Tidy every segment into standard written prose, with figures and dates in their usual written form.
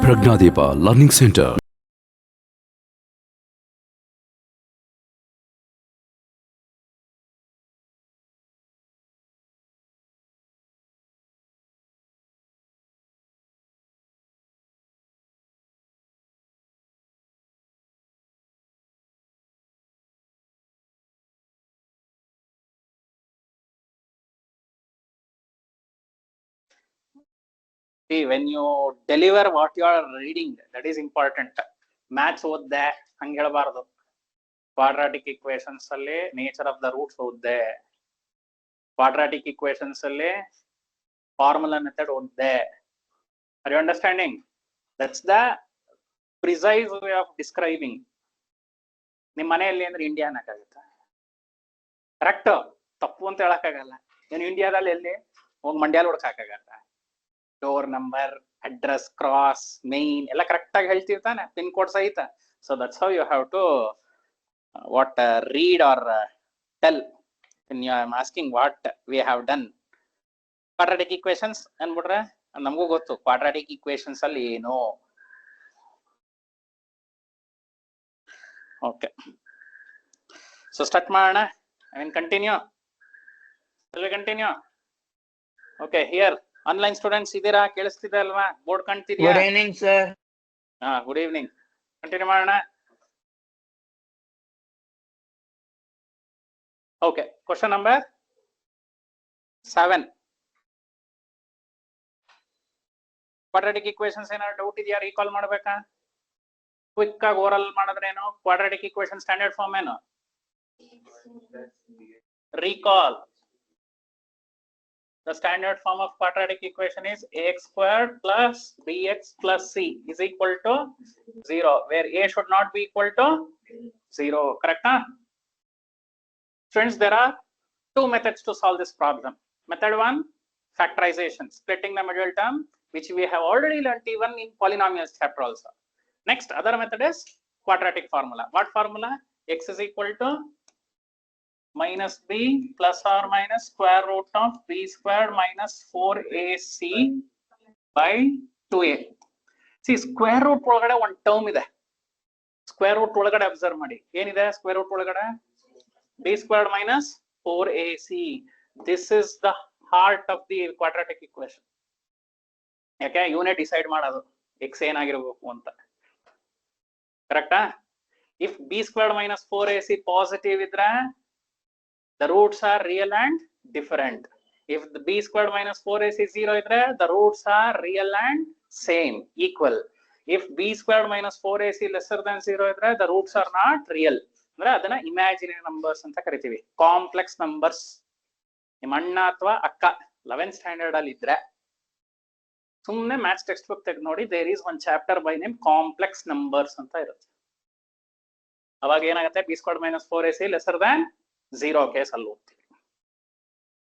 ಪ್ರಜ್ಞಾದೀಪ learning centre. See, when you deliver what you are reading, that is important. Maths ಓದ್ದೆ ಹಂಗೆ ಹೇಳಬಾರದು. Quadratic equations ಅಲ್ಲಿ nature of the roots ಓದ್ದೆ, quadratic equations ಅಲ್ಲಿ formula method ಓದ್ದೆ. Are you understanding? That's the precise way of describing. ನಿಮ್ ಮನೆಯಲ್ಲಿ ಅಂದ್ರೆ ಇಂಡಿಯಾ ಅನ್ನಕ್ಕಾಗತ್ತ? ಕರೆಕ್ಟ್, ತಪ್ಪು ಅಂತ ಹೇಳಕ್ಕಾಗಲ್ಲ. ಏನು ಇಂಡಿಯಾದಲ್ಲಿ ಎಲ್ಲಿ ಹೋಗಿ ಮಂಡ್ಯಾಲ್ ಹುಡ್ಕಾಗತ್ತ? Door number, address, cross, main ಎಲ್ಲ ಕರೆಕ್ಟ್ ಆಗಿ ಹೇಳ್ತೀವಿ ತಾನೆ, ಪಿನ್ ಕೋಡ್ ಸಹಿತ. So that's how you have to what read or tell when you are asking what we have done. Quadratic equations ಅಂದ್ಬಿಟ್ರೆ ನಮಗೂ ಗೊತ್ತು ಕ್ವಾಡ್ರಾಟಿಕ್ ಇಕ್ವೇಶನ್ಸ್ ಅಲ್ಲಿ ಏನು. ಓಕೆ, ಸೊ ಸ್ಟಾರ್ಟ್ ಮಾಡೋಣ. I mean continue. Continue. Okay, here online students ಇದ್ದೀರಾ? ಕೇಳಿಸ್ತಿದೆ ಅಲ್ವಾ? Board ಕಾಣ್ತಿದ್ಯಾ? Good evening sir. ಹಾ, ಗುಡ್ ಈವ್ನಿಂಗ್. ಕಂಟಿನ್ಯೂ ಮಾಡೋಣ. Okay, question number 7. Quadratic equations ಏನಾದ್ರು ಡೌಟ್ ಇದೆಯಾ? ರೀಕಾಲ್ ಮಾಡ್ಬೇಕಾ? ಕ್ವಿಕ್ ಆಗಿ ಓರಲ್ ಮಾಡಿದ್ರೇನು? ಕ್ವಾಡ್ರಾಟಿಕ್ ಇಕ್ವೇಶನ್ ಸ್ಟ್ಯಾಂಡರ್ಡ್ ಫಾರ್ಮ್ ಏನು? Recall. The standard form of quadratic equation is ax squared plus bx plus c is equal to 0, where a should not be equal to 0. Correct? Huh? Friends, there are two methods to solve this problem. Method 1, factorization, splitting the middle term, which we have already learnt even in polynomials chapter also. Next, other method is quadratic formula. What formula? X is equal to minus b plus or minus square root of b squared minus 4ac by 2a. See, square root ಒಳಗಡೆ ಒಂದು term ಇದೆ. Square root ಒಳಗಡೆ observe ಮಾಡಿ, ಏನಿದೆ square root ಒಳಗಡೆ? b squared minus 4ac. This is the heart of the quadratic equation. ಯಾಕೆ? ಇವನೇ decide ಮಾಡೋದು x ಏನಾಗಿರ್ಬೇಕು ಅಂತ. ಕರೆಕ್ಟಾ? If b squared minus 4ac positive ಇದ್ರೆ the roots are real and different. If the b squared minus 4ac 0 idre, the roots are real and same, equal. If b squared minus 4ac lesser than 0 idre, the roots are not real. ಅಂದ್ರೆ ಅದನ್ನ imaginary numbers ಅಂತ ಕರಿತೀವಿ, complex numbers. ನಿಮ್ಮ ಅಣ್ಣ ಅಥವಾ ಅಕ್ಕ 11th standard ಅಲ್ಲಿ ಇದ್ರೆ ಸುಮ್ಮನೆ ಮ್ಯಾಥ್ಸ್ ಟೆಕ್ಸ್ಟ್ ಬುಕ್ ತೆಗೆದು ನೋಡಿ, there is one chapter by name complex numbers ಅಂತ ಇರುತ್ತೆ. ಅವಾಗ ಏನಾಗುತ್ತೆ? b squared minus 4ac lesser than 0 case ಅಲ್ಲಿ ಹೋಗ್ತೀವಿ.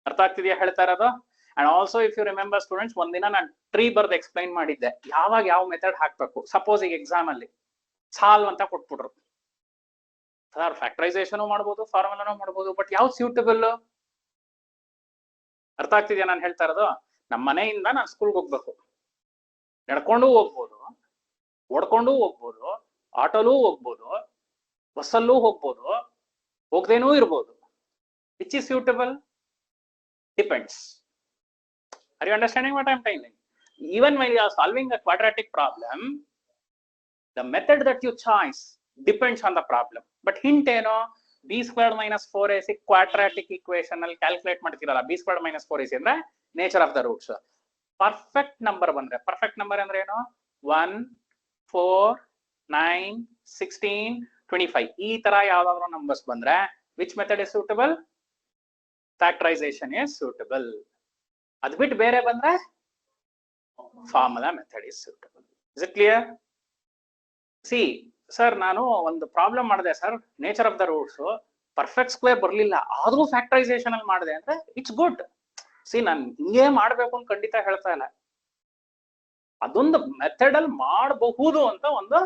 ಅರ್ಥ ಆಗ್ತಿದೆಯಾ ಹೇಳ್ತಾ ಇರೋದು? And also if you remember students, ಒಂದಿನ ನಾನು ಟ್ರೀ ಬರ್ದು ಎಕ್ಸ್ಪ್ಲೈನ್ ಮಾಡಿದ್ದೆ, ಯಾವಾಗ ಯಾವ ಮೆಥಡ್ ಹಾಕ್ಬೇಕು. ಸಪೋಸ್ ಈಗ ಎಕ್ಸಾಮ್ ಅಲ್ಲಿ ಸಾಲ್ವ್ ಅಂತ ಕೊಟ್ಬಿಟ್ರು, ಸರ್ ಫ್ಯಾಕ್ಟರೈಸೇಷನ್ ಮಾಡ್ಬೋದು, ಫಾರ್ಮುಲಾನು ಮಾಡ್ಬೋದು, ಬಟ್ ಯಾವ್ದು ಸೂಟಬಲ್? ಅರ್ಥ ಆಗ್ತಿದ್ಯಾ ನಾನು ಹೇಳ್ತಾ ಇರೋದು? ನಮ್ಮ ಮನೆಯಿಂದ ನಾನು ಸ್ಕೂಲ್ಗೆ ಹೋಗ್ಬೇಕು, ನಡ್ಕೊಂಡು ಹೋಗ್ಬೋದು, ಓಡ್ಕೊಂಡು ಹೋಗ್ಬೋದು, ಆಟೋಲೂ ಹೋಗ್ಬೋದು, ಬಸ್ಸಲ್ಲೂ ಹೋಗ್ಬೋದು, ಹೋಗದೇನೂ ಇರ್ಬೋದು. Which is suitable? Depends. Are you understanding what I am telling? Even when you are solving a quadratic problem, the method that you choose depends on the problem. But hint ಏನು? b squared minus 4ac quadratic equation ಅಲ್ಲಿ calculate ಮಾಡ್ತೀರಲ್ಲ, b squared minus 4ac ಅಂದ್ರೆ nature of the roots. Perfect number ಬಂದ್ರೆ, perfect number ಅಂದ್ರೆ ಏನು? 1, 4, 9, 16, 25 ಈ ತರ ಯಾವ್ದಾದ್ರು ನಂಬರ್ಸ್ ಬಂದ್ರೆ which method is suitable? Factorization is suitable. ಅದು ಬಿಟ್ಟು ಬೇರೆ ಬಂದ್ರೆ formula method is suitable. Is it clear? See, sir ನಾನು ಒಂದು ಪ್ರಾಬ್ಲಮ್ ಮಾಡಿದೆ sir, nature of the roots perfect square ಬರ್ಲಿಲ್ಲ, ಆದ್ರೂ ಫ್ಯಾಕ್ಟರೈಸೇಷನ್ ಅಲ್ಲಿ ಮಾಡಿದೆ ಅಂದ್ರೆ ಇಟ್ಸ್ ಗುಡ್. ಸಿ, ನಾನು ಹಿಂಗೆ ಮಾಡ್ಬೇಕು ಅಂತ ಖಂಡಿತ ಹೇಳ್ತಾ ಇಲ್ಲ, ಅದೊಂದು ಮೆಥಡ್ ಅಲ್ಲಿ ಮಾಡಬಹುದು ಅಂತ ಒಂದು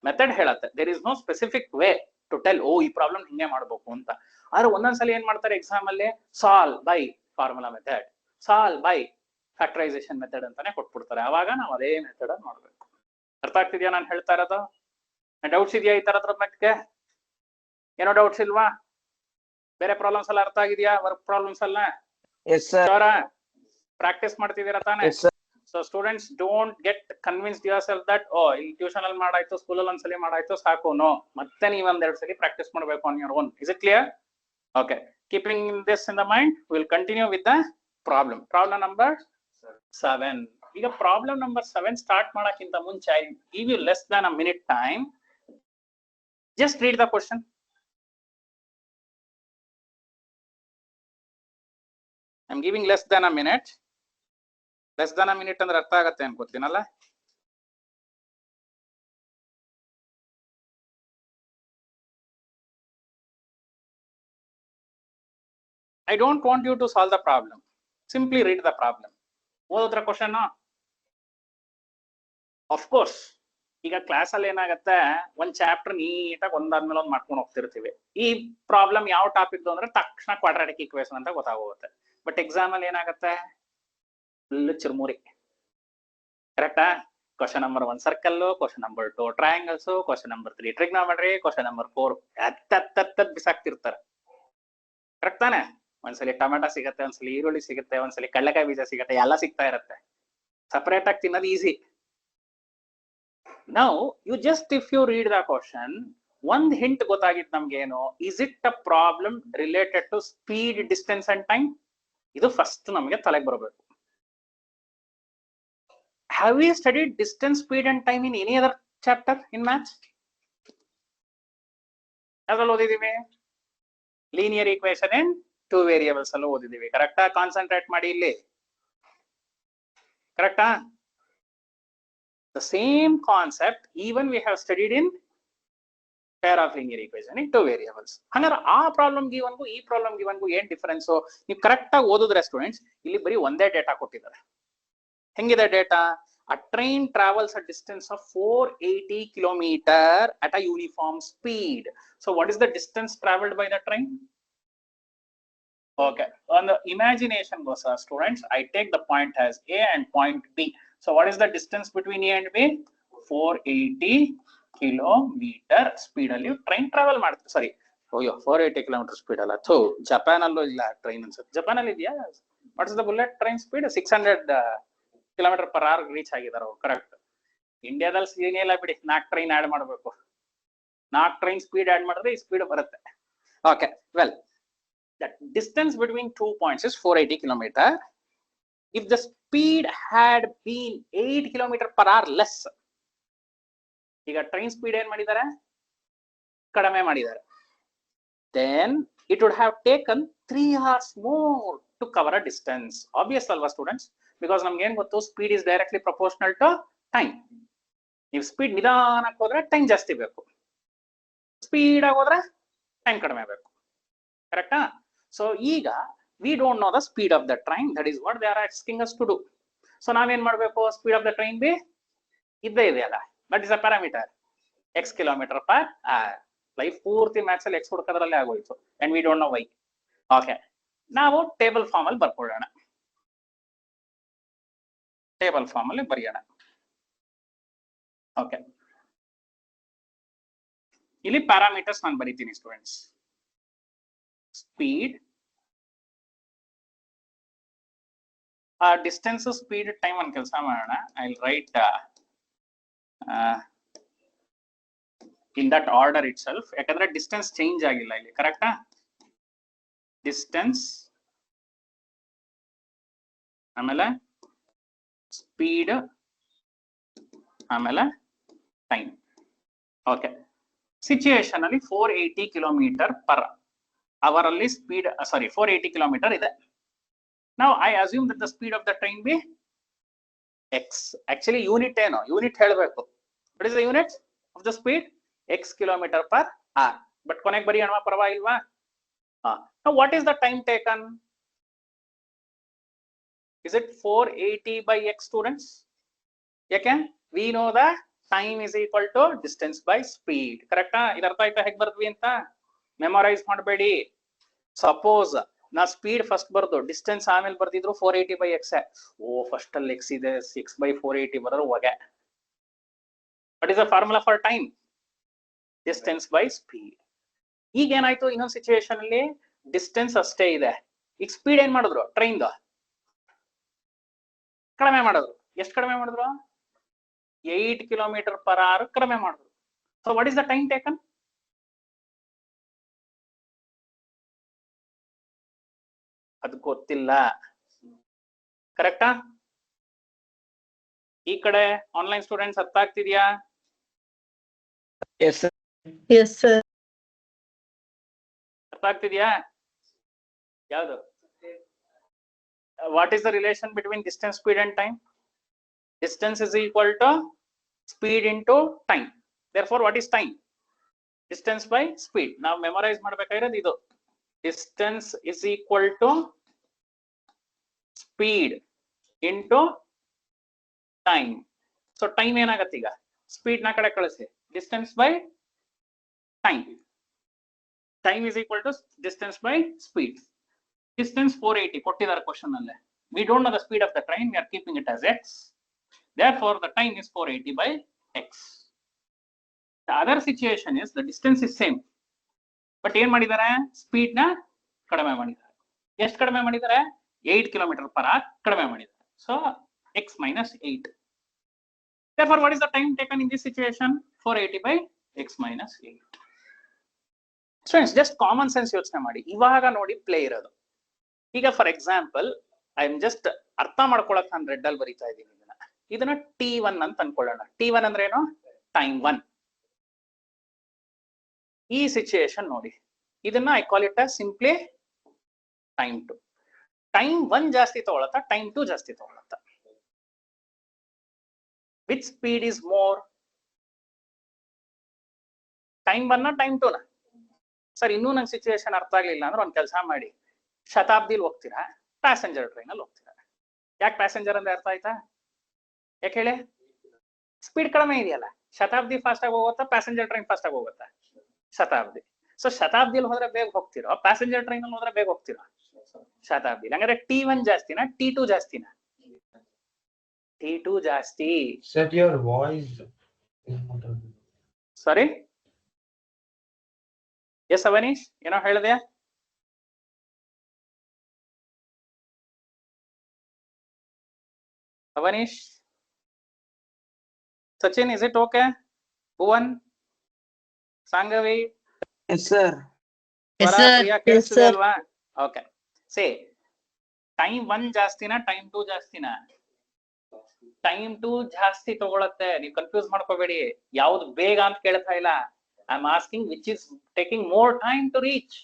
ಮೆಥಡ್ ಹೇಳತ್ತೆ. There is no specific way to tell ಓ ಈ ಪ್ರಾಬ್ಲಮ್ ಹಿಂಗೆ ಮಾಡ್ಬೇಕು ಅಂತ. ಆದ್ರೆ ಒಂದೊಂದ್ಸಲ ಏನ್ ಮಾಡ್ತಾರೆ ಎಕ್ಸಾಮ್ ಅಲ್ಲಿ, solve by formula method, solve by factorisation method ಅಂತಾನೆ ಕೊಟ್ಬಿಡ್ತಾರೆ. ಅವಾಗ ನಾವು ಅದೇ ಮೆಥಡ್ ಮಾಡ್ಬೇಕು. ಅರ್ಥ ಆಗ್ತಿದ್ಯಾ ನಾನು ಹೇಳ್ತಾ ಇರೋದು? ಡೌಟ್ಸ್ ಇದೆಯಾ ಈ ತರದ ಬಗ್ಗೆ? ಏನೋ ಡೌಟ್ಸ್ ಇಲ್ವಾ? ಬೇರೆ ಪ್ರಾಬ್ಲಮ್ಸ್ ಎಲ್ಲ ಅರ್ಥ ಆಗಿದ್ಯಾ? ವರ್ಕ್ ಪ್ರಾಬ್ಲಮ್ಸ್ ಎಲ್ಲ ಪ್ರಾಕ್ಟೀಸ್ ಮಾಡ್ತಿದ್ದೀರಾ ತಾನೆ? So students, don't get convinced your self that ಇಲ್ಲಿ ಟ್ಯೂಷನ್ ಅಲ್ಲಿ ಮಾಡಾಯ್ತು, ಸ್ಕೂಲಲ್ಲಿ ಒಂದ್ಸಲಿ ಮಾಡಾಯ್ತು ಸಾಕು. ನೋ, ಮತ್ತೆ ನೀವು ಒಂದೆರಡು ಸಲ ಪ್ರಾಕ್ಟೀಸ್ ಮಾಡಬೇಕು on your own. Is it clear? Okay, keeping this in the mind, will continue with the problem. Problem number 7. ಈಗ ಪ್ರಾಬ್ಲಮ್ ನಂಬರ್ 7 ಸ್ಟಾರ್ಟ್ ಮಾಡಕ್ಕಿಂತ ಮುಂಚೆ I give you less than a minute time. Just read the question. I am giving less than a minute. Less than a minute ಅಂದ್ರೆ ಅರ್ಥ ಆಗತ್ತೆ ಅನ್ಕೋತೀನಲ್ಲ? I don't want you to solve the problem. Simply read the problem. ಓದೋದ್ರ question. Of course ಈಗ class ಅಲ್ಲಿ ಏನಾಗತ್ತೆ, ಒಂದ್ chapter ನೀಟಾಗಿ ಒಂದಾದ್ಮೇಲೆ ಒಂದ್ ಮಾಡ್ಕೊಂಡು ಹೋಗ್ತಿರ್ತೀವಿ. ಈ ಪ್ರಾಬ್ಲಮ್ ಯಾವ ಟಾಪಿಕ್ ಅಂದ್ರೆ ತಕ್ಷಣ ಕ್ವಾಡ್ರಾಟಿಕ್ ಈಕ್ವೇಷನ್ ಅಂತ ಗೊತ್ತಾಗೋಗುತ್ತೆ. ಬಟ್ ಎಕ್ಸಾಮ್ ಅಲ್ಲಿ ಏನಾಗತ್ತೆ, ಫುಲ್ ಚಿರ್ಮುರಿ. ಕರೆಕ್ಟಾ? Question number 1 circle, question number 2 triangles, question number 3 trigonometry, question number 4 ಹತ್ತದ್ ಬಿಸಾಕ್ತಿರ್ತಾರೆ. ಕರೆಕ್ಟ್ ತಾನೆ? ಒಂದ್ಸಲಿ ಟೊಮೆಟೊ ಸಿಗತ್ತೆ, ಒಂದ್ಸಲಿ ಈರುಳ್ಳಿ ಸಿಗುತ್ತೆ, ಒಂದ್ಸಲಿ ಕಡಲೆಕಾಯಿ ಬೀಜ ಸಿಗತ್ತೆ, ಎಲ್ಲ ಸಿಗ್ತಾ ಇರತ್ತೆ. ಸಪರೇಟ್ ಆಗಿ ತಿನ್ನೋದು easy. Now you just if you read the question, ಒಂದ್ ಹಿಂಟ್ ಗೊತ್ತಾಗಿತ್ತು ನಮ್ಗೇನು, is it a problem related to speed, distance and time? ಇದು ಫಸ್ಟ್ ನಮಗೆ ತಲೆಗೆ ಬರಬೇಕು. Have we studied distance, speed and time in any other chapter in maths? ಯಾವ್ದ್ರಲ್ಲಿ ಓದಿದೀವಿ? Linear equation ಇನ್ 2 variables ಅಲ್ಲೂ ಓದಿದೀವಿ. ಕರೆಕ್ಟಾ? ಕಾನ್ಸಂಟ್ರೇಟ್ ಮಾಡಿ ಇಲ್ಲಿ. ಕರೆಕ್ಟಾ? The same concept even we have studied in pair of linear equation in 2 variables. ಹಂಗಾರೆ ಆ problem ಗಿವನ್ಗೂ ಈ problem ಗಿವನ್ಗೂ ಏನ್ ಡಿಫರೆನ್ಸ್? ನೀವು ಕರೆಕ್ಟ್ ಆಗಿ ಓದಿದ್ರೆ ಸ್ಟೂಡೆಂಟ್ಸ್, ಇಲ್ಲಿ ಬರೀ ಒಂದೇ ಡೇಟಾ ಕೊಟ್ಟಿದ್ದಾರೆ. ಹೆಂಗಿದೆ data? A train travels a distance of 480 kilometer at a uniform speed. So what is the distance traveled by the train? Okay, on the imagination goes, students, I take the point as A and point B. So what is the distance between A and B? 480 kilometer speed alli train travel ಮಾಡುತ್ತೆ. ಸಾರಿ, ಅಯ್ಯೋ 480 kilometer speed ಅಲ್ಲ, ಥೋ Japan ಅಲ್ಲೂ ಇಲ್ಲ train ಅನ್ಸುತ್ತೆ. Japan ಅಲ್ಲಿ ಇದೆಯಾ? What is the bullet train speed? 600 kilometre per hour reach ಆಗಿದಾರ. ಕರೆಕ್ಟ್. ಇಂಡಿಯಾದಲ್ಲಿ ಸೀನೇ ಇಲ್ಲ ಬಿಡಿ, 4 ಟ್ರೈನ್ ಆಡ್ ಮಾಡಬೇಕು. 4 ಟ್ರೈನ್ ಸ್ಪೀಡ್ ಆಡ್ ಮಾಡಿದ್ರೆ ಈ ಸ್ಪೀಡ್ ಬರುತ್ತೆ. Okay, well, the distance between 2 points is 480 kilometer. If the speed had been 8 kilometer per hour less, ಈಗ ಟ್ರೈನ್ ಸ್ಪೀಡ್ ಏನ್ ಮಾಡಿದ್ದಾರೆ? ಕಡಿಮೆ ಮಾಡಿದ್ದಾರೆ. Then it would have taken 3 hours more to cover a distance. Obvious alva students, because ನಮ್ಗೆ ಏನ್ ಗೊತ್ತು, speed is directly proportional to time. ನೀವು speed ನಿಧಾನಕ್ಕೆ ಹೋದ್ರೆ ಟೈಮ್ ಜಾಸ್ತಿ ಬೇಕು, ಸ್ಪೀಡ್ ಆಗಿ ಹೋದ್ರೆ ಟೈಮ್ ಕಡಿಮೆ ಬೇಕು. ಕರೆಕ್ಟಾ? ಸೊ ಈಗ we don't know the speed of the train, that is what they are asking us to do. So ನಾವೇನ್ ಮಾಡ್ಬೇಕು? Speed of the train B ಇದ್ದೇ ಇದೆಯಲ್ಲ, that is a parameter, x kilometre per hour. Life ಪೂರ್ತಿ maths ಅಲ್ಲಿ x ಹುಡುಕೋದ್ರಲ್ಲೇ ಆಗೋಯ್ತು, and we don't know why. Okay, ನಾವು table form ಅಲ್ಲಿ ಬರ್ಕೊಳ್ಳೋಣ. ಟೇಬಲ್ ಫಾರ್ಮ್ ಅಲ್ಲಿ ಬರೆಯೋಣ. ಓಕೆ, ಇಲ್ಲಿ ಪ್ಯಾರಾಮೀಟರ್ಸ್ ನಾನು ಬರೀತೀನಿ students. Speed, distance, speed, time ಒಂದು ಕೆಲಸ ಮಾಡೋಣ. I will write in that order itself, ಯಾಕಂದ್ರೆ ಡಿಸ್ಟೆನ್ಸ್ ಚೇಂಜ್ ಆಗಿಲ್ಲ ಇಲ್ಲಿ. ಕರೆಕ್ಟಾ? ಡಿಸ್ಟೆನ್ಸ್, ಆಮೇಲೆ ಸ್ಪೀಡ್, ಆಮೇಲೆ ಟೈಮ್. ಓಕೆ, ಸಿಚುಯೇಷನ್ ಅಲ್ಲಿ 480 ಕಿಲೋಮೀಟರ್ ಪರ್ ಅವರ್ ಅಲ್ಲಿ ಸ್ಪೀಡ್, ಸಾರಿ 480 ಕಿಲೋಮೀಟರ್ ಇದೆ. Now I assume that the speed of the train be x. Actually unit ಏನು? ಯೂನಿಟ್ ಹೇಳಬೇಕು. What is the unit of the speed? x kilometer per hour. But ಕೊನೆಗೆ ಬರೆಯೋಣ, ಪರವಾಗಿಲ್ವಾ? Now what is the time taken? Is it 480 by x students? ಯಾಕೆ? We know the time is equal to distance by speed. ಕರೆಕ್ಟಾ? ಇದು ಅರ್ಥ ಆಯ್ತಾ ಹೇಗೆ ಬರ್ತೀವಿ ಅಂತ? ಮೆಮೊರೈಸ್ ಮಾಡಬೇಡಿ. ಸಪೋಸ್ ನಾ ಸ್ಪೀಡ್ ಫಸ್ಟ್ ಬರ್ದು ಡಿಸ್ಟೆನ್ಸ್ ಆಮೇಲೆ ಬರ್ದಿದ್ರು 480/x. ಓ ಫಸ್ಟ್ ಅಲ್ಲಿ x ಇದೆ 6/480 ಬರೋರು ಹೊಗೆ. What is the formula for time? Distance by speed. ಈಗ ಏನಾಯ್ತು, ಇನ್ನೊಂದು ಸಿಚುವೇಶನ್ ಅಲ್ಲಿ ಡಿಸ್ಟೆನ್ಸ್ ಅಷ್ಟೇ ಇದೆ, ಈಗ ಸ್ಪೀಡ್ ಏನ್ ಮಾಡಿದ್ರು ಟ್ರೈನ್ ಕಡಿಮೆ ಮಾಡಿದ್ರು. ಎಷ್ಟು ಕಡಿಮೆ ಮಾಡಿದ್ರು? 8 km/h ಕಡಿಮೆ ಮಾಡಿದ್ರು. So what is the time taken? ಅದು ಗೊತ್ತಿಲ್ಲ. ಕರೆಕ್ಟಾ? ಈ ಕಡೆ ಆನ್ಲೈನ್ ಸ್ಟೂಡೆಂಟ್ಸ್ ಅರ್ಥ ಆಗ್ತಿದ್ಯಾ? Yes, sir. Yes, sir. ಅರ್ಥ ಆಗ್ತಿದ್ಯಾ? ಯಾವುದು? What is the relation between distance, speed and time? Distance is equal to speed into time. Therefore what is time? Distance by speed. ನಾವು ಮೆಮೊರೈಸ್ ಮಾಡ್ಬೇಕಾಗಿರೋದು ಇದು. Distance is equal to speed into time. So time ಏನಾಗತ್ತೆ ಈಗ? Speed ನ ಕಡೆ ಕಳಿಸಿ. Distance by time. Time is equal to distance by speed. Distance 480 ಕೊಟ್ಟಿದ್ದಾರೆ question ಅಲ್ಲೇ. We don't know the speed of the train, we are keeping it as x. Therefore, the time is 480/x. The other situation is the distance is same, but ಏನ್ ಮಾಡಿದ್ದಾರೆ? Speed ನ ಕಡಿಮೆ ಮಾಡಿದ್ದಾರೆ. ಎಷ್ಟು ಕಡಿಮೆ ಮಾಡಿದ್ದಾರೆ? 8 km/h ಕಡಿಮೆ ಮಾಡಿದ್ದಾರೆ. So x minus 8. Therefore, what is the time taken in this situation? 480/x minus 8. Students, just common sense ಯೋಚನೆ ಮಾಡಿ. ಇವಾಗ ನೋಡಿ ಪ್ಲೇ ಇರೋದು. ಈಗ for example I M just ಅರ್ಥ ಮಾಡ್ಕೊಳಕ್ ನಾನು ರೆಡ್ ಅಲ್ಲಿ ಬರೀತಾ ಇದ್ದೀನಿ ಇದನ್ನ T1 ಅಂತ ಅನ್ಕೊಳ್ಳೋಣ. T1 ಅಂದ್ರೆ ಏನು? ಟೈಮ್ 1. ಈ ಸಿಚುಯೇಷನ್ ನೋಡಿ, ಇದನ್ನ I call it as simply time 2. Time 1 ಜಾಸ್ತಿ ತಗೊಳತ್ತಾ, ಟೈಮ್ 2 ಜಾಸ್ತಿ ತಗೊಳತ್ತಾ? Which speed is more? Time 1 ನ ಟೈಮ್ 2 ನ? ಸರ್ ಇನ್ನೂ ನಂಗೆ ಸಿಚುಯೇಷನ್ ಅರ್ಥ ಆಗ್ಲಿಲ್ಲ ಅಂದ್ರೆ ಒಂದ್ ಕೆಲಸ ಮಾಡಿ, ಶತಾಬ್ದಿಲಿ ಹೋಗ್ತೀರಾ, ಪ್ಯಾಸೆಂಜರ್ ಟ್ರೈನ್ ಅಲ್ಲಿ ಹೋಗ್ತೀರಾ. ಯಾಕೆ ಪ್ಯಾಸೆಂಜರ್ ಅಂದ್ರೆ ಅರ್ಥ ಆಯ್ತಾ? ಯಾಕೆ ಹೇಳಿ? ಸ್ಪೀಡ್ ಕಡಿಮೆ ಇದೆಯಲ್ಲ. ಶತಾಬ್ದಿ ಫಾಸ್ಟ್ ಆಗಿ ಹೋಗುತ್ತಾ, ಪ್ಯಾಸೆಂಜರ್ ಟ್ರೈನ್ ಫಾಸ್ಟ್ ಆಗಿ ಹೋಗುತ್ತಾ? ಶತಾಬ್ದಿ. ಸೊ ಶತಾಬ್ದಿಲಿ ಹೋದ್ರೆ ಬೇಗ ಹೋಗ್ತಿರೋ, ಪ್ಯಾಸೆಂಜರ್ ಟ್ರೈನ್ ಅಲ್ಲಿ ಹೋದ್ರೆ ಬೇಗ ಹೋಗ್ತಿರೋ? ಶತಾಬ್ದಿ. ಹಂಗಾದ್ರೆ T1 ಜಾಸ್ತಿನಾ, T2 ಜಾಸ್ತಿನಾ? T2 ಜಾಸ್ತಿ. Sir, your voice. Sorry, yes Avneesh ಏನೋ ಹೇಳಿದೆ? Avneesh, Sachin, is it okay? Bhuvan, Sangavi, Yes, sir. Yes, sir. Yes, sir. ಅಲ್ವಾ? ಓಕೆ. ಸೇ ಟೈಮ್ 1 ಜಾಸ್ತಿನಾ, ಟೈಮ್ 2 ಜಾಸ್ತಿನಾ? ಟೈಮ್ 2 ಜಾಸ್ತಿ ತಗೊಳತ್ತೆ. ನೀವು ಕನ್ಫ್ಯೂಸ್ ಮಾಡ್ಕೋಬೇಡಿ. ಯಾವ್ದು ಬೇಗ ಅಂತ ಕೇಳ್ತಾ ಇಲ್ಲ. I am asking which is taking more time to reach.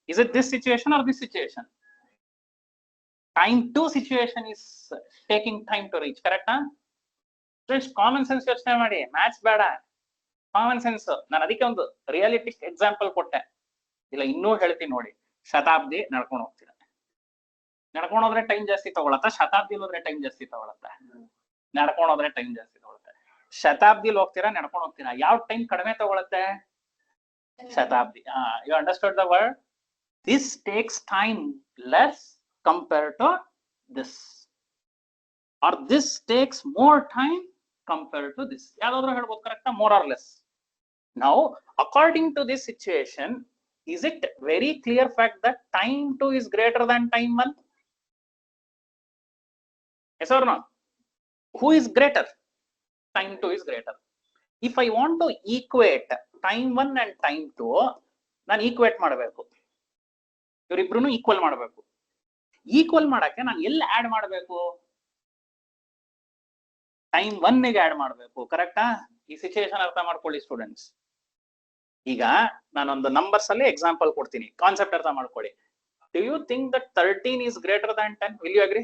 Is it this situation or this situation? Time 2 situation is taking time to reach. ಕರೆಕ್ಟಾ? ಕಾಮನ್ ಸೆನ್ಸ್ ಯೋಚನೆ ಮಾಡಿ, ಮ್ಯಾಥ್ಸ್ ಬೇಡ, ಕಾಮನ್ ಸೆನ್ಸ್. ನಾನು ಅದಕ್ಕೆ ಒಂದು ರಿಯಾಲಿಟಿಕ್ ಎಕ್ಸಾಂಪಲ್ ಕೊಟ್ಟೆ. ಇಲ್ಲ ಇನ್ನೂ ಹೇಳ್ತೀನಿ ನೋಡಿ. ಶತಾಬ್ದಿ ನಡ್ಕೊಂಡು ಹೋಗ್ತೀರ, ನಡ್ಕೊಂಡು ಹೋದ್ರೆ ಟೈಮ್ ಜಾಸ್ತಿ ತಗೊಳತ್ತ, ಶತಾಬ್ದಿ ಹೋದ್ರೆ ಟೈಮ್ ಜಾಸ್ತಿ ತಗೊಳತ್ತ? ನಡ್ಕೊಂಡು ಹೋದ್ರೆ ಟೈಮ್ ಜಾಸ್ತಿ ತಗೊಳುತ್ತೆ. ಶತಾಬ್ದಿಲಿ ಹೋಗ್ತೀರಾ, ನಡ್ಕೊಂಡು ಹೋಗ್ತೀರಾ, ಯಾವ ಟೈಮ್ ಕಡಿಮೆ ತಗೊಳುತ್ತೆ? Shatabdi. You understood the word? This takes time less compared to this, or this takes more time compared to this. ಯಾವ್ದಾದ್ರು ಹೇಳ್ಬೋದು. ಕರೆಕ್ಟಾ? More or less. Now according to this situation, is it very clear fact that time 2 is greater than time 1? Yes or no? Who is greater? Time 2 is greater. If I want to equate time 1 and time 2, ನಾನು equate ಮಾಡಬೇಕು. ಇವರಿಬ್ರು equal ಮಾಡಬೇಕು. Equal ಮಾಡಕ್ಕೆ ನಾನು ಎಲ್ಲಿ add ಮಾಡಬೇಕು? Time 1 ಗೆ add ಮಾಡಬೇಕು. ಕರೆಕ್ಟಾ? ಈ ಸಿಚುಯೇಷನ್ ಅರ್ಥ ಮಾಡ್ಕೊಳ್ಳಿ ಸ್ಟೂಡೆಂಟ್ಸ್. ಈಗ ನಾನೊಂದು ನಂಬರ್ಸ್ ಅಲ್ಲಿ ಎಕ್ಸಾಂಪಲ್ ಕೊಡ್ತೀನಿ, ಕಾನ್ಸೆಪ್ಟ್ ಅರ್ಥ ಮಾಡ್ಕೊಳ್ಳಿ. Do you think that 13 is greater than 10? Will you agree?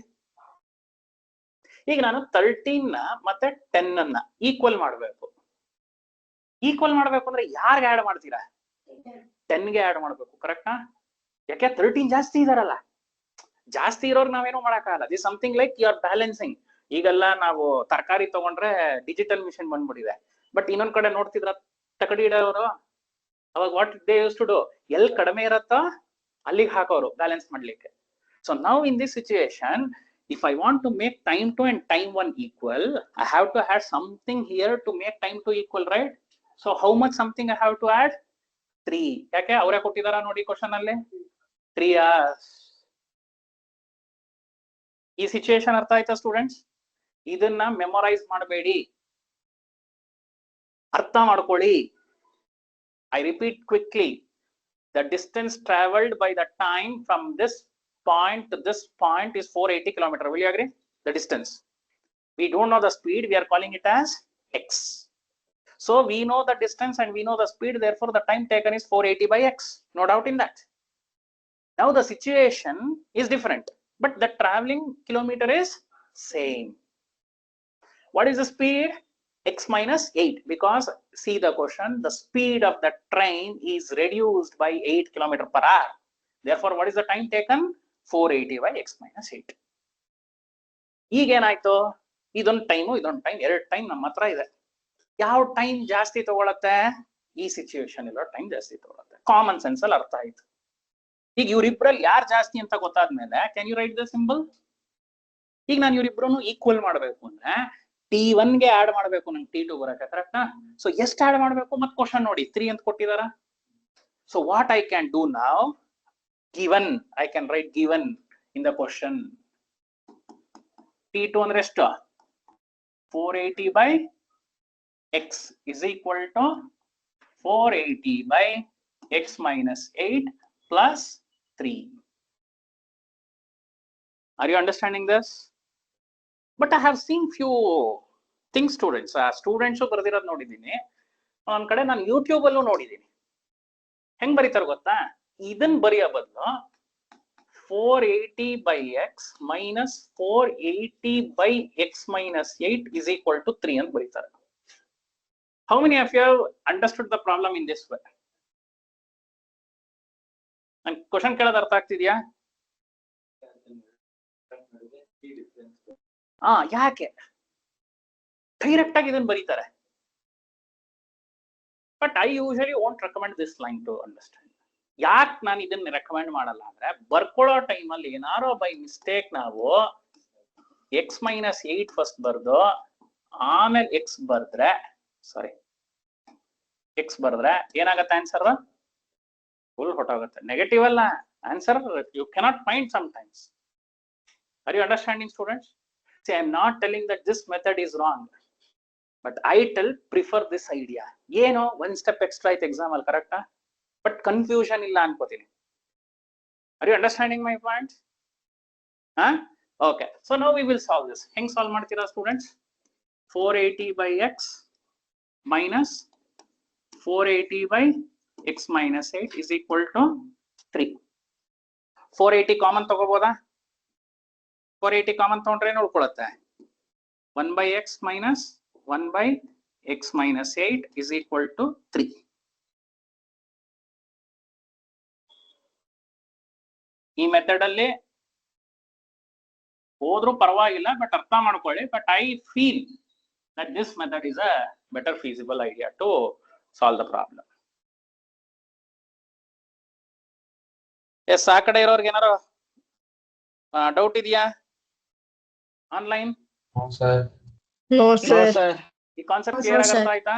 ಈಗ ನಾನು 13 ನ ಮತ್ತೆ 10 ಅನ್ನ ಈಕ್ವಲ್ ಮಾಡಬೇಕು. ಈಕ್ವಲ್ ಮಾಡ್ಬೇಕು ಅಂದ್ರೆ ಯಾರಿಗೆ ಆಡ್ ಮಾಡ್ತೀರಾ? 10 ಗೆ ಆಡ್ ಮಾಡ್ಬೇಕು. ಕರೆಕ್ಟಾ? ಯಾಕೆ? 13 ಜಾಸ್ತಿ ಇದಾರಲ್ಲ. ಜಾಸ್ತಿ ಇರೋರ್ಗೆ ನಾವೇನೋ ಮಾಡಕ್ಕಾಗಲ್ಲ. This something like you are balancing. ಈಗೆಲ್ಲ ನಾವು ತರಕಾರಿ ತಗೊಂಡ್ರೆ ಡಿಜಿಟಲ್ ಮಿಷಿನ್ ಬಂದ್ಬಿಟ್ಟಿದೆ. ಬಟ್ ಇನ್ನೊಂದ್ ಕಡೆ ನೋಡ್ತಿದ್ರ ತಕಡಿ ಇಡೋರು, ಅವಾಗ what they use to do, ಎಲ್ಲಿ ಕಡಿಮೆ ಇರತ್ತೋ ಅಲ್ಲಿಗೆ ಹಾಕೋರು ಬ್ಯಾಲೆನ್ಸ್ ಮಾಡ್ಲಿಕ್ಕೆ. ಸೊ ನಾವು in this situation, if I want to make time 2 and time 1 equal, I have to add something here to make time 2 equal, right? So how much something I have to add? 3. ಯಾಕೆ ಅವರೇ ಕೊಟ್ಟಿದಾರ ನೋಡಿ question ಅಲ್ಲಿ 3 hours. ಈ situation ಅರ್ಥ ಆಯ್ತಾ students? ಇದನ್ನ memorise ಮಾಡಬೇಡಿ, ಅರ್ಥ ಮಾಡ್ಕೊಳ್ಳಿ. I repeat quickly, the distance traveled by the time from this point to this point is 480 kilometers. Will you agree? The distance. We don't know the speed, we are calling it as x. So we know the distance and we know the speed, therefore the time taken is 480 by x. No doubt in that. Now the situation is different, but the traveling kilometer is same. What is the speed? X minus 8, because see the question, the speed of the train is reduced by 8 kilometers per hour. Therefore, what is the time taken? 480 by x minus 8. ಈಗ ಏನಾಯ್ತು, ಇದೊಂದು time ಇದೊಂದು time, ಎರಡು time ನಮ್ಮ ಹತ್ರ ಇದೆ. ಯಾವ time ಜಾಸ್ತಿ ತಗೊಳತ್ತೆ? ಈ ಸಿಚುಯೇಷನ್ ಇರೋ ಟೈಮ್ ಜಾಸ್ತಿ ತಗೊಳತ್ತೆ. ಕಾಮನ್ ಸೆನ್ಸ್ ಅಲ್ಲಿ ಅರ್ಥ ಆಯ್ತು. ಈಗ ಇವ್ರಿಬ್ರಲ್ಲಿ ಯಾರು ಜಾಸ್ತಿ ಅಂತ ಗೊತ್ತಾದ್ಮೇಲೆ can you write the symbol? ಈಗ ನಾನು ಇವ್ರಿಬ್ರು ಈಕ್ವಲ್ ಮಾಡ್ಬೇಕು ಅಂದ್ರೆ T1 ಗೆ ಆಡ್ ಮಾಡ್ಬೇಕು, ನಂಗೆ T2 ಬರಕ್ಕೆ, ಕರೆಕ್ಟಾ? ಸೊ ಎಷ್ಟು ಆಡ್ ಮಾಡ್ಬೇಕು? ಮತ್ತೆ ಕ್ವಶನ್ ನೋಡಿ 3 ಅಂತ ಕೊಟ್ಟಿದಾರ. So what I can do ನಾವ್, given, I can write given in the question. T2 ಅಂದ್ರೆ ಎಷ್ಟು? 480 by x is equal to 480 by x minus 8 plus 3. Are you understanding this? But I have seen few things, students. Students ಬರ್ದಿರೋದು ನೋಡಿದ್ದೀನಿ, ಒಂದ್ ಕಡೆ ನಾನು YouTube ಅಲ್ಲೂ ನೋಡಿದ್ದೀನಿ. ಹೆಂಗ್ ಬರೀತಾರ ಗೊತ್ತಾ? ಇದನ್ ಬರೆಯೋ ಬದಲು 480 by x minus 480 by x minus 8 is equal to 3 ಅಂತ ಬರೀತಾರೆ. How many of you have understood the problem in this way? ನನ್ ಕ್ವಶನ್ ಕೇಳೋದು ಅರ್ಥ ಆಗ್ತಿದ್ಯಾ? ಯಾಕೆ ಡೈರೆಕ್ಟ್ ಆಗಿ ಇದನ್ನ ಬರೀತಾರೆ? But I usually won't recommend this line to understand. ಯಾಕೆ ನಾನು ಇದನ್ನ ರೆಕಮೆಂಡ್ ಮಾಡಲ್ಲ ಅಂದ್ರೆ, ಬರ್ಕೊಳ್ಳೋ ಟೈಮಲ್ಲಿ ಏನಾರೋ ಬೈ ಮಿಸ್ಟೇಕ್ ನಾವು ಎಕ್ಸ್ ಮೈನಸ್ 8 ಫಸ್ಟ್ ಬರ್ದು ಆಮೇಲೆ ಎಕ್ಸ್ ಬರ್ದ್ರೆ ಏನಾಗತ್ತೆ ಆನ್ಸರ್? ಫುಲ್ ಹೊಟ್ಟೋಗುತ್ತೆ. ನೆಗೆಟಿವ್ ಅಲ್ಲ answer, you cannot find sometimes. Are you understanding, students? See, I am not telling that this method is wrong, but I prefer this idea. Yeno one step extra it exam al correct, but confusion illa ankotini. Are you understanding my point? Okay, so now we will solve this. Heng solve ಮಾಡ್ತೀರಾ students? 480 by x minus 480 by x minus 8 is equal to 3. 480 common ತಗೋಬೋದಾ? 480 common ತಗೊಂಡ್ರೆ ಏನು ಉಳ್ಕೊಳ್ಳುತ್ತೆ? 1 by x minus 1 by x minus 8 is equal to 3. ಈ method ಅಲ್ಲಿ ಹೋದ್ರೂ ಪರವಾಗಿಲ್ಲ, but ಅರ್ಥ ಮಾಡ್ಕೊಳ್ಳಿ. But I feel that this method is a better feasible idea to solve the problem. Yes, ಆ ಕಡೆ ಇರೋರ್ಗೆ ಏನಾರು ಡೌಟ್ ಇದೆಯಾ online? No, sir. No, sir. No, sir. ಈ ಕಾನ್ಸೆಪ್ಟ್ No, ಕ್ಲಿಯರ್ sir. ಅರ್ಥ ಆಯ್ತಾ?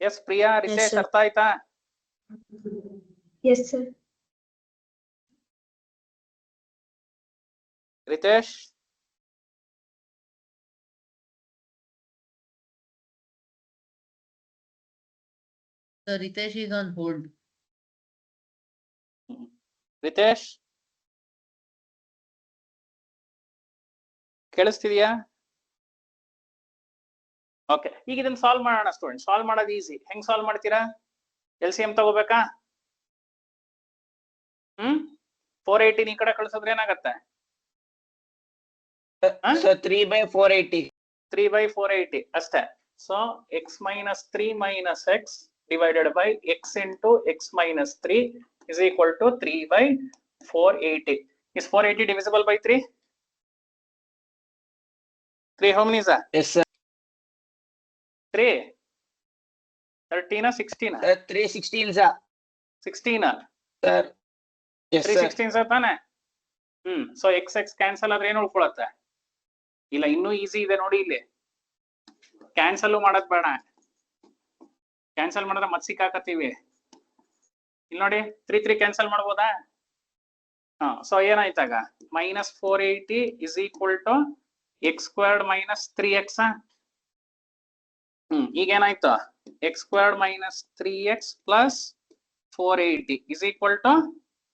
Yes Priya, Ritesh sir. ಅರ್ಥ ಆಯ್ತಾ? Yes, sir. Ritesh, So Ritesh is on hold. Ritesh ಕೇಳಿಸ್ತಿದ್ಯಾ? ಓಕೆ, ಈಗ ಇದನ್ನ ಸಾಲ್ವ್ ಮಾಡೋಣ ಸ್ಟೂಡೆಂಟ್. ಸಾಲ್ವ್ ಮಾಡೋದು ಈಸಿ. ಹೆಂಗ್ ಸಾಲ್ವ್ ಮಾಡ್ತೀರಾ? LCM ತಗೋಬೇಕಾ? 480 ಈ ಕಡೆ ಕಳಿಸಿದ್ರೆ ಏನಾಗತ್ತೆ? So 3 by 480. 3 by 480 ಅಷ್ಟೇ. So x minus 3 minus x divided by x into x minus 3 is equal to 3 by 480. Is 480 divisible by 3? 3 how many is that? Yes, sir. 3. 13 or 16? 316, sir. 16. Sir. Yes, sir. 316 ತಾನೆ. So x cancel ಆದ್ರೆ ಏನ್ ಉಳ್ಕೊಳತ್ತೆ? ಇಲ್ಲ, ಇನ್ನೂ easy ಇದೆ ನೋಡಿ ಇಲ್ಲಿ. Cancel ಮಾಡೋದ್ ಬೇಡ, ಕ್ಯಾನ್ಸಲ್ ಮಾಡಿದ್ರೆ ಮತ್ ಸಿಕ್ಕಾಕತ್ತೀವಿ. ಇಲ್ಲಿ ನೋಡಿ 3 ಕ್ಯಾನ್ಸಲ್ ಮಾಡ್ಬೋದಾ? ಸೊ ಏನಾಯ್ತಾಗ -480 is equal to x² - 3x. ಈಗ ಏನಾಯ್ತು? x² - 3x plus 480 is equal to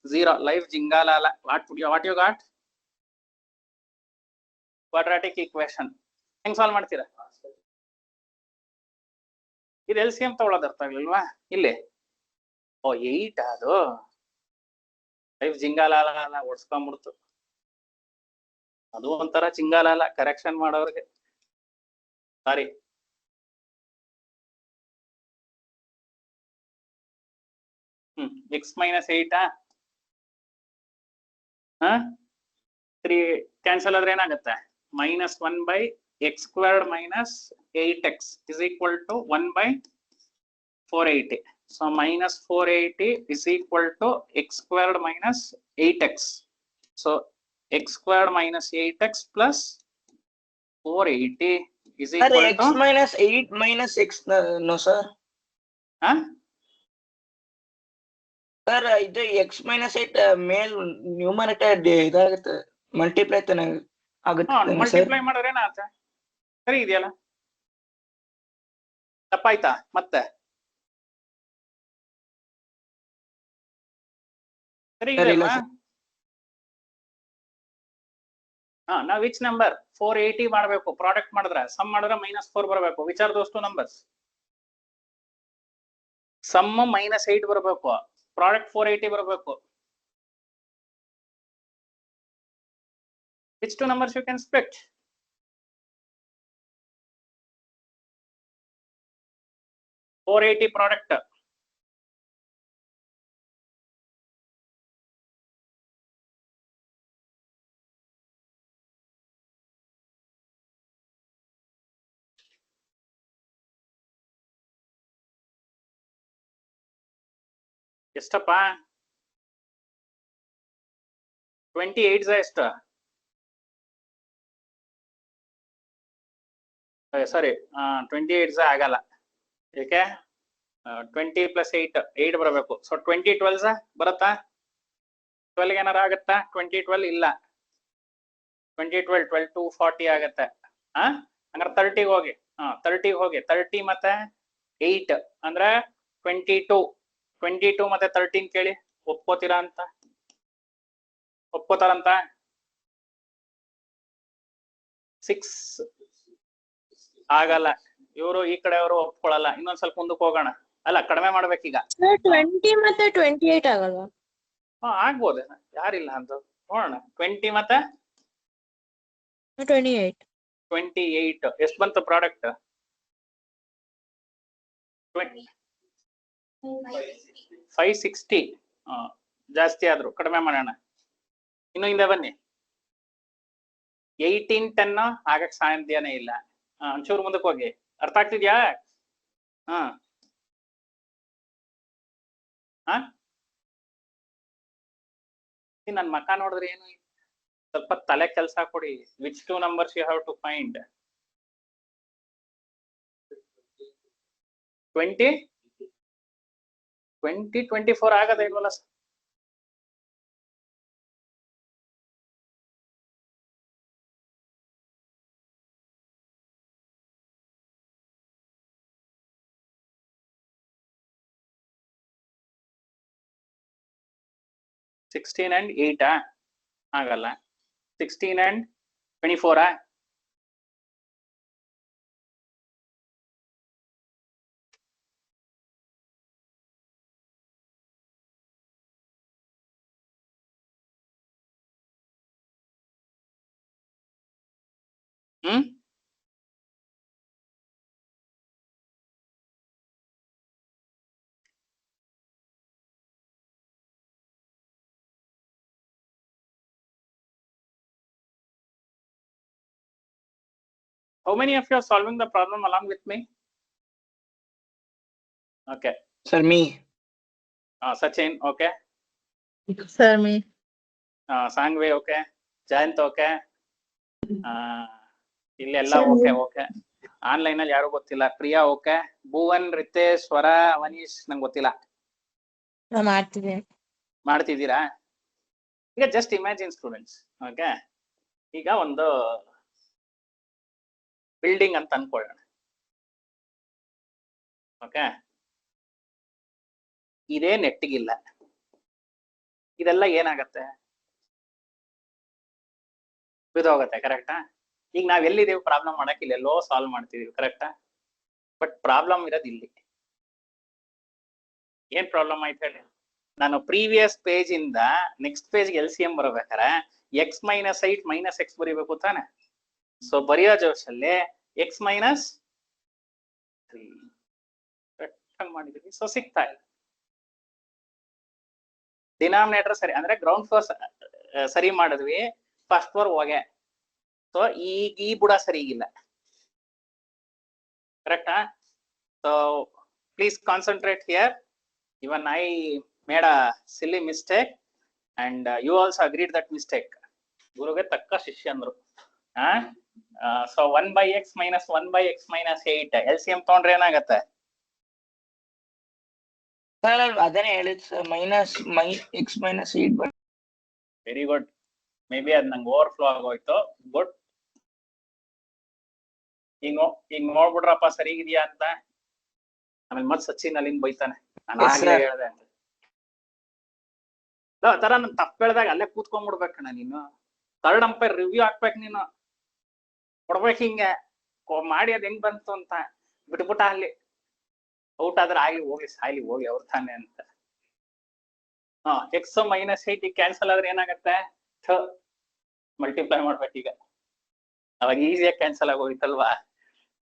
0. Life jingalala. What you got? Quadratic equation. ಹೆಂಗ್ ಸಾಲ್ವ್ ಮಾಡ್ತೀರಾ? ಇದು LCM ತಗೊಳ್ಳೋದು ಅರ್ಥ ಆಗ್ಲಿಲ್ವಾ? ಇಲ್ಲಿ 8 ಅದು ಲೈಫ್ ಜಿಂಗಾಲಾಲ ಓಡಿಸ್ಕೊಂಡ್ಬಿಡ್ತು. ಅದು ಒಂಥರ ಜಿಂಗಾಲಾಲ ಕರೆಕ್ಷನ್ ಮಾಡೋರ್ಗೆ. ಸಾರಿ. x - 8 3 ಕ್ಯಾನ್ಸಲ್ ಆದ್ರೆ ಏನಾಗುತ್ತೆ? -1/x² - 8x is equal to 1/480. So -480 is equal to x² - 8x. So x² - 8x plus 480 is Sir, equal x to minus 8 minus x. No, sir. Sir, ಇದು x minus 8 ಮೇಲ್ numerator ಇದಾಗುತ್ತೆ, multiply ತಾನೆ ಆಗುತ್ತೆ sir. Multiply ಮಾಡಿದ್ರೆ ಏನಾಗುತ್ತೆ? ಸರಿ ಇದೆಯಲ್ಲ? ತಪ್ಪಾಯ್ತಾ ಮತ್ತೆ? ಸರಿ ಸರಿ ಇಲ್ಲ ಇದೆಯಲ್ಲ? ಸರ್. ನಾವು ವಿಚ್ ನಂಬರ್ 480 ಮಾಡಬೇಕು. ಪ್ರಾಡಕ್ಟ್ ಮಾಡಿದ್ರೆ ಸಮ್ ಮಾಡಿದ್ರೆ -4 ಬರಬೇಕು. Which are those 2 numbers? Sum -8 ಬರಬೇಕು, ಪ್ರಾಡಕ್ಟ್ 480 ಬರಬೇಕು. Which 2 numbers you can split? 480 product. ಎಷ್ಟಪ್ಪ? 28 ಎಷ್ಟು? ಸಾರಿ, 28 ಆಗಲ್ಲ. ಏಕೆ? 20 + 8 ಬರಬೇಕು. ಸೊ 20 12 ಬರುತ್ತಾ? 12 ಏನಾರ ಆಗತ್ತಾ? 20 12 ಇಲ್ಲ. 20 12 12 2 40 ಆಗತ್ತೆ. ಹಂಗಾರೆ 30 ಹೋಗಿ. 30 ಹೋಗಿ. 30 ಮತ್ತೆ 8 ಅಂದ್ರೆ 22. 22 ಮತ್ತೆ 13 ಕೇಳಿ, ಒಪ್ಕೋತೀರಾ ಅಂತ? ಒಪ್ಕೋತಾರಂತ? 6 ಆಗಲ್ಲ. ಇವರು ಈ ಕಡೆಯವರು ಒಪ್ಕೊಳ್ಳಲ್ಲ. ಇನ್ನೊಂದ್ ಸ್ವಲ್ಪ ಮುಂದಕ್ಕೆ ಹೋಗೋಣ. ಅಲ್ಲ, ಕಡಿಮೆ ಮಾಡ್ಬೇಕೀಗ. 20 ಮತ್ತೆ 28 ಆಗಲ್ವಾ? ಆಗ್ಬೋದು, ಯಾರಿಲ್ಲ ಅಂತ ನೋಡೋಣ. 20 ಮತ್ತೆ 28. 28 ಎಷ್ಟು ಬಂತು ಪ್ರಾಡಕ್ಟ್? 560. ಜಾಸ್ತಿ ಆದ್ರು, ಕಡಿಮೆ ಮಾಡೋಣ. ಇನ್ನು ಹಿಂದೆ ಬನ್ನಿ. 18 10 ಆಗಕ್ ಸಾಧ್ಯನೇ ಇಲ್ಲ. ಒಂಚೂರು ಮುಂದಕ್ಕೆ ಹೋಗಿ. ಅರ್ಥ ಆಗ್ತಿದ್ಯಾ? ನನ್ ಮಕ್ಕ ನೋಡಿದ್ರೆ ಏನು, ಸ್ವಲ್ಪ ತಲೆ ಕೆಲಸ ಕೊಡಿ. Which 2 numbers you have to find? 20 24 ಆಗದ ಇಲ್ವಲ್ಲ? $16 and 8 ಆಗಲ್ಲ. 16 and 24 How many of you are solving the problem along with me? Okay. Sir, me. Sachin, okay. Sir, me. Sangvi okay, Jayanth okay, ಇಲ್ಲೆಲ್ಲ Sir, okay me. Okay. Online ಅಲ್ಲಿ ಯಾರು ಗೊತ್ತಿಲ್ಲ. Priya okay, Bhuvan, Ritesh, ಸ್ವರ, ಅವನೀಶ್ ನಂಗೆ ಗೊತ್ತಿಲ್ಲ. ನಾ ಮಾಡ್ತಿದ್ದೀನಿ. ಮಾಡ್ತಿದ್ದೀರಾ? ಈಗ ಜಸ್ಟ್ ಇಮ್ಯಾಜಿನ್ ಸ್ಟೂಡೆಂಟ್ಸ್, ಓಕೆ, ಈಗ ಒಂದು ಬಿಲ್ಡಿಂಗ್ ಅಂತ ಅನ್ಕೊಳ್ಳೋಣ. ಓಕೆ, ಇದೇ ನೆಟ್ಟಿಗಿಲ್ಲ, ಇದೆಲ್ಲ ಏನಾಗತ್ತೆ? ಬಿದೋಗತ್ತೆ. ಕರೆಕ್ಟಾ? ಈಗ ನಾವ್ ಎಲ್ಲಿದ್ದೀವಿ ಪ್ರಾಬ್ಲಮ್ ಮಾಡಕ್, ಇಲ್ಲೆಲ್ಲೋ ಸಾಲ್ವ್ ಮಾಡ್ತಿದೀವಿ. ಕರೆಕ್ಟಾ? ಬಟ್ ಪ್ರಾಬ್ಲಮ್ ಇರೋದು ಇಲ್ಲಿ. ಏನ್ ಪ್ರಾಬ್ಲಮ್ ಆಯ್ತು ಹೇಳಿ? ನಾನು ಪ್ರೀವಿಯಸ್ ಪೇಜ್ ಇಂದ next page LCM ಬರಬೇಕಾರೆ x minus 8 minus X ಬರೀಬೇಕು ತಾನೆ. ಸೊ ಬರೆಯೋ ಜೋಶಲ್ಲಿ x ಮೈನಸ್ 3 ಮಾಡಿದೀವಿ. ಸೊ ಸಿಗ್ತಾ ಇಲ್ಲ. ಡಿನಾಮಿನೇಟರ್ ಸರಿ ಅಂದ್ರೆ ಗ್ರೌಂಡ್ ಫ್ಲೋರ್ ಸರಿ ಮಾಡಿದ್ವಿ, ಫಸ್ಟ್ ಫ್ಲೋರ್ ಹೋಗೆ. ಸೊ ಈಗ ಈ ಬುಡ ಸರಿ ಇಲ್ಲ. ಕರೆಕ್ಟಾ? So please concentrate here. Even I made a silly mistake and you also agreed that mistake. ಗುರುಗೆ ತಕ್ಕ ಶಿಷ್ಯ ಅಂದ್ರು. So 1/x minus 1/x minus 8 LCM ತಗೊಂಡ್ರೆ ಏನಾಗತ್ತೆ? ಸರ್ ಅದನ್ನೇ ಹೇಳಿದ್ sir, x minus 8. Very good. May be ಅದ್ ನಂಗೆ ಓವರ್ಫ್ಲೋ ಆಗೋಯ್ತು. ಗುಡ್. ಈಗ ನೋಡ್ಬಿಡ್ರಪ್ಪ ಸರಿಗಿದ್ಯಾ ಅಂತ. ಆಮೇಲೆ ಮತ್ ಸಚಿನ್ ಅಲ್ಲಿಂದ ಬೈತಾನೆ, ನಾನು ಆಗ್ಲೇ ಹೇಳ್ದೆ ಅಂತ. ತರ ನನ್ ತಪ್ಪು ಹೇಳ್ದಾಗ ಅಲ್ಲೇ ಕೂತ್ಕೊಂಡ್ಬಿಡ್ಬೇಕಣ್ಣ ನೀನು. ಥರ್ಡ್ ಅಂಪೈರ್ ರಿವ್ಯೂ ಹಾಕ್ಬೇಕು ನೀನು, ಕೊಡ್ಬೇಕು ಹಿಂಗೆ ಮಾಡಿ ಅದ್ ಹೆಂಗ್ ಬಂತು ಅಂತ. ಬಿಟ್ಬಿಟ್ಟ ಅಲ್ಲಿ ಔಟ್ ಆದ್ರೆ ಆಗ್ಲಿ ಹೋಗ್ಲಿ, ಸಾಯ್ಲಿ ಹೋಗ್ಲಿ, ಅವ್ರ ತಾನೆ ಅಂತ. x ಮೈನಸ್ 8 ಕ್ಯಾನ್ಸಲ್ ಆದ್ರೆ ಏನಾಗತ್ತೆ? ಮಲ್ಟಿಪ್ಲೈ ಮಾಡ್ಬೇಕು ಈಗ. ಅವಾಗ ಈಸಿಯಾಗಿ ಕ್ಯಾನ್ಸಲ್ ಆಗೋಯ್ತಲ್ವಾ.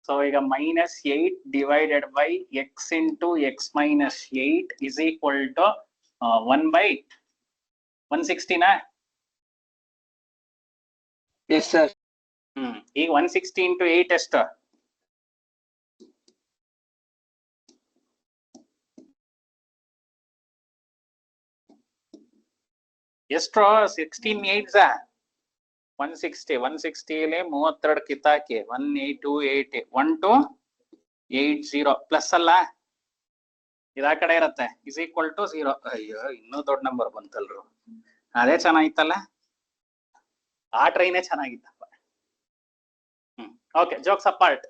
ಸೊ ಈಗ -8 divided by x into x minus 8 is equal to 1/160 ನಾ? Yes sir. ಈಗ 160 into 8 ಎಷ್ಟು? ಎಷ್ಟು? 16 8s 160. 160 32 ಕಿತ್ತಾಕಿ 1828 1280 ಪ್ಲಸ್ ಅಲ್ಲ, ಇದಾ ಕಡೆ ಇರತ್ತೆ. Is equal to 0. ಅಯ್ಯೋ, ಇನ್ನೂ ದೊಡ್ಡ ನಂಬರ್ ಬಂತಲ್ರು. ಅದೇ ಚೆನ್ನಾಗಿತ್ತಲ್ಲ, ಆ ಟ್ರೈನೇ ಚೆನ್ನಾಗಿತ್ತಪ್ಪ. Okay, jokes apart.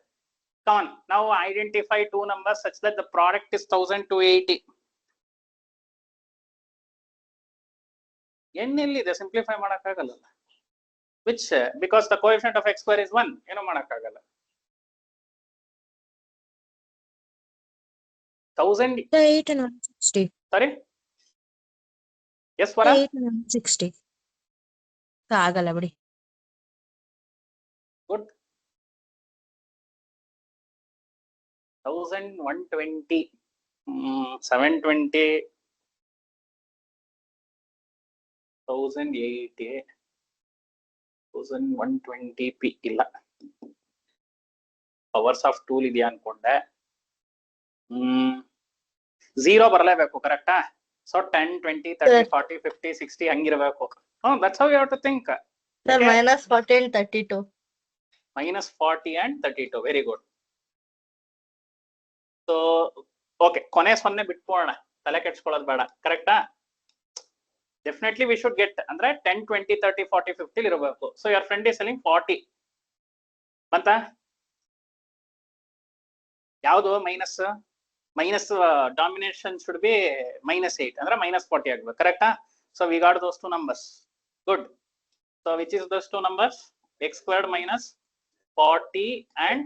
Come on, now identify two numbers such that the product is 1280. ಎಲ್ಲಿದೆ? ಸಿಂಪ್ಲಿಫೈ ಮಾಡಕ್ಕಾಗಲ್ಲ. Which because the coefficient of x square is 1, ಏನು ಮಾಡಕ್ಕಾಗಲ್ಲ. 8 and 160. Sorry, yes ವರ? 8 and 160 ಆಗಲ್ಲ ಬಿಡಿ. ಗುಡ್. 1120 720 1080 1120p ಇಲ್ಲ. ಪವರ್ಸ್ ಆಫ್ ಟೂಲ್ ಇದೆಯಾ ಅನ್ಕೊಂಡೆ. 0 ಬರಲೇಬೇಕು. ಕರೆಕ್ಟಾ? ಸೊ 10 20 30 40 50 60 ಹಂಗಿರ್ಬೇಕು. That's how you have to think. Sir, -40 and 32. -40 and 32. Very good. So okay, ಕೊನೆ 0 ಬಿಟ್ಬೋಣ, ತಲೆ ಕೆಡ್ಸ್ಕೊಳ್ಳೋದು ಬೇಡ. ಕರೆಕ್ಟಾ? ಡೆಫಿನೆಟ್ಲಿ ವಿ ಶುಡ್ ಗೆಟ್ ಅಂದ್ರೆ 10 20 30 40 50 ಇರಬೇಕು. So your friend is selling 40 ಬಂತ? ಯಾವುದು ಮೈನಸ್? ಡಾಮಿನೇಷನ್ ಶುಡ್ ಬಿ -8 ಅಂದ್ರೆ -40 ಆಗ್ಬೇಕು. ಕರೆಕ್ಟಾ? So we got those two numbers. Good. So which is those two numbers? x squared minus 40 and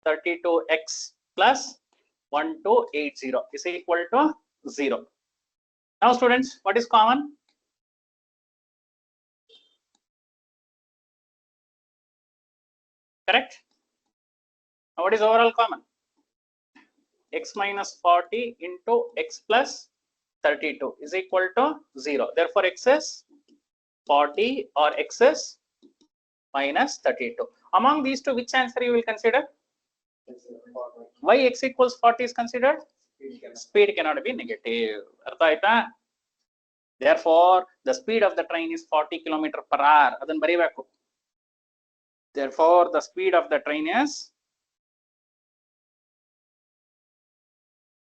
32x plus 1280 is equal to 0. Now students, what is common? Correct? Now what is overall common? X minus 40 into x plus 32 is equal to 0. Therefore x is 40 or x is minus 32. Among these two, which answer you will consider? Why x equals 40 is considered? Speed cannot be negative. ಅರ್ಥ ಆಯ್ತಾ? Therefore, the speed of the train is 40 kilometer per hour. Adan baribeku. Therefore, the speed of the train is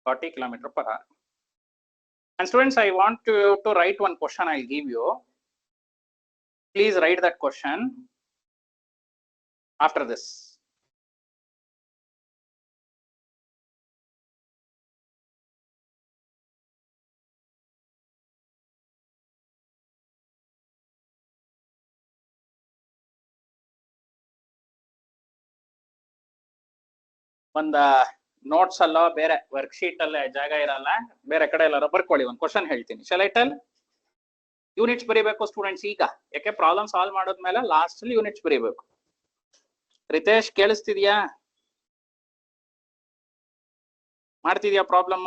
40 kilometer per hour. And students, I want to write one question I'll give you. Please write that question after this. ಒಂದು notes ಅಲ್ಲ ಬೇರೆ worksheet ಅಲ್ಲೇ ಜಾಗ ಇರಲ್ಲ, ಬೇರೆ ಕಡೆ ಎಲ್ಲಾರು ಬರ್ಕೊಳ್ಳಿ. ಒಂದು ಕ್ವಶನ್ ಹೇಳ್ತೀನಿ. Shall I tell? ಯೂನಿಟ್ಸ್ ಬರೀಬೇಕು ಸ್ಟೂಡೆಂಟ್ಸ್ ಈಗ, ಯಾಕೆ ಪ್ರಾಬ್ಲಮ್ ಸಾಲ್ವ್ ಮಾಡೋದ್ಮೇಲೆ ಲಾಸ್ಟ್ ಅಲ್ಲಿ ಯೂನಿಟ್ಸ್ ಬರೀಬೇಕು. ರಿತೇಶ್ ಕೇಳಿಸ್ತಿದ್ಯಾ? ಮಾಡ್ತಿದ್ಯಾ problem?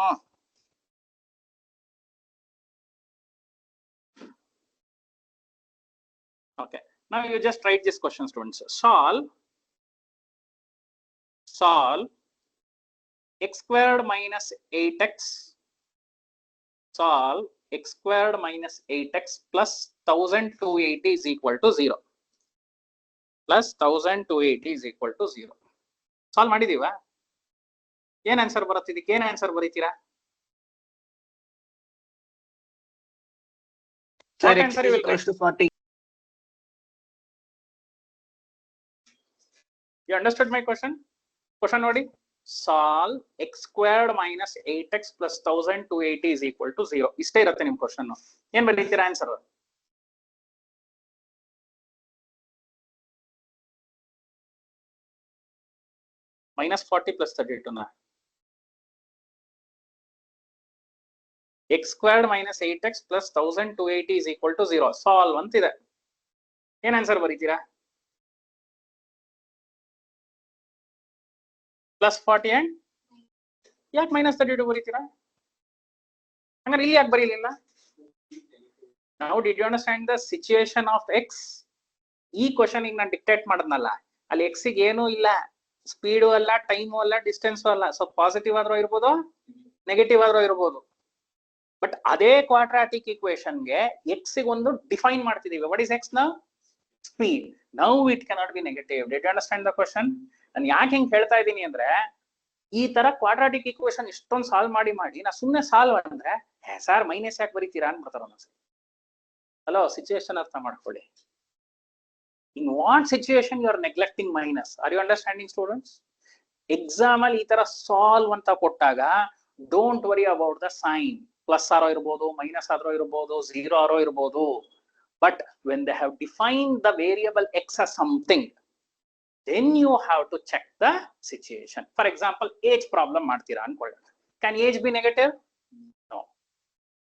Okay, now you just write this question, students. Solve x squared minus 8x. Solve x squared minus 8x plus 1280 is equal to 0. Plus 1280 is equal to 0. Solve ಮಾಡಿದೀವಾ? ಏನ್ answer ಬರುತ್ತೆ ಇದಕ್ಕೆ? ಏನ್ answer ಬರೀತೀರಾ? Sir, x is equals to 40. You understood my question? Question nodi. Solve x squared minus 8x plus 1280 is equal to 0. ಇಷ್ಟೇ ಇರುತ್ತೆ ನಿಮ್ question. ಏನ್ ಬರೀತೀರಾ answer? minus 40 plus 32 na. x squared minus 8x plus 1280 is equal to 0. Solve ಅಂತಿದೆ. ಏನ್ answer ಬರೀತೀರಾ? plus 40 and ಯಾಕೆ minus 32 ಬರೀತೀರಾ? ಹಂಗಾರೆ ಇಲ್ಲಿ ಯಾಕೆ ಬರೀಲಿಲ್ಲ? Now did you understand the situation of x? ಈ ಕ್ವಶನ್ ಈಗ ನಾನು ಡಿಕ್ಟೇಟ್ ಮಾಡದ್ನಲ್ಲ, ಅಲ್ಲಿ x ಗೆ ಏನೂ ಇಲ್ಲ, ಸ್ಪೀಡು ಅಲ್ಲ, ಟೈಮು ಅಲ್ಲ, ಡಿಸ್ಟೆನ್ಸು ಅಲ್ಲ. ಸೊ ಪಾಸಿಟಿವ್ ಆದ್ರೂ ಇರ್ಬೋದು, ನೆಗೆಟಿವ್ ಆದ್ರೂ ಇರ್ಬೋದು. ಬಟ್ ಅದೇ ಕ್ವಾಡ್ರಾಟಿಕ್ ಇಕ್ವೇಶನ್ಗೆ x ಗೆ ಒಂದು ಡಿಫೈನ್ ಮಾಡ್ತಿದೀವಿ. What is x now? Speed. Now it cannot be negative. Did you understand the question? ನಾನು ಯಾಕೆ ಹಿಂಗ್ ಹೇಳ್ತಾ ಇದ್ದೀನಿ ಅಂದ್ರೆ, ಈ ತರ ಕ್ವಾಡ್ರಾಟಿಕ್ ಇಕ್ವೇಶನ್ ಇಷ್ಟೊಂದು ಸಾಲ್ವ್ ಮಾಡಿ ನಾ ಸುಮ್ಮನೆ ಸಾಲ್ವ್ ಅಂದ್ರೆ ಸರ್ ಮೈನಸ್ ಯಾಕೆ ಬರೀತೀರಾ ಅನ್ಬಿಡ್ತಾರ ಒಂದೊಂದ್ಸರಿ. ಹಲೋ, ಸಿಚುಯೇಷನ್ ಅರ್ಥ ಮಾಡ್ಕೊಳ್ಳಿ. In what situation you are neglecting minus? Are you understanding, students? Exam ಅಲ್ಲಿ ಈ ತರ ಸಾಲ್ವ್ ಅಂತ ಕೊಟ್ಟಾಗ don't worry about the sign. Plus ಆರೋ ಇರ್ಬೋದು, ಮೈನಸ್ ಆದ್ರೂ ಇರ್ಬೋದು, ಝೀರೋ ಆರೋ ಇರ್ಬೋದು. But when they have defined the variable x as something, then you have to check the situation. For example, age problem ಮಾಡ್ತೀರಾ ಅನ್ಕೊಳ್ಳೋಣ. Can age be negative? No.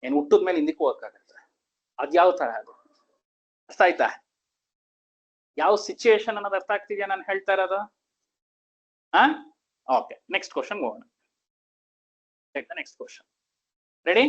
ಏನು ಹುಟ್ಟದ ಮೇಲೆ ಹಿಂದಕ್ಕೂ ಹೋಗಕ್ಕಾಗತ್ತೆ? ಅದ್ ಯಾವ ತರ ಅದು? ಅರ್ಥ ಆಯ್ತಾ? ಯಾವ ಸಿಚುಯೇಷನ್ ಅನ್ನೋದು ಅರ್ಥ ಆಗ್ತಿದ್ಯಾ ನಾನು ಹೇಳ್ತಾ ಇರೋದು? Okay, next question, go on. Take the next question. Ready?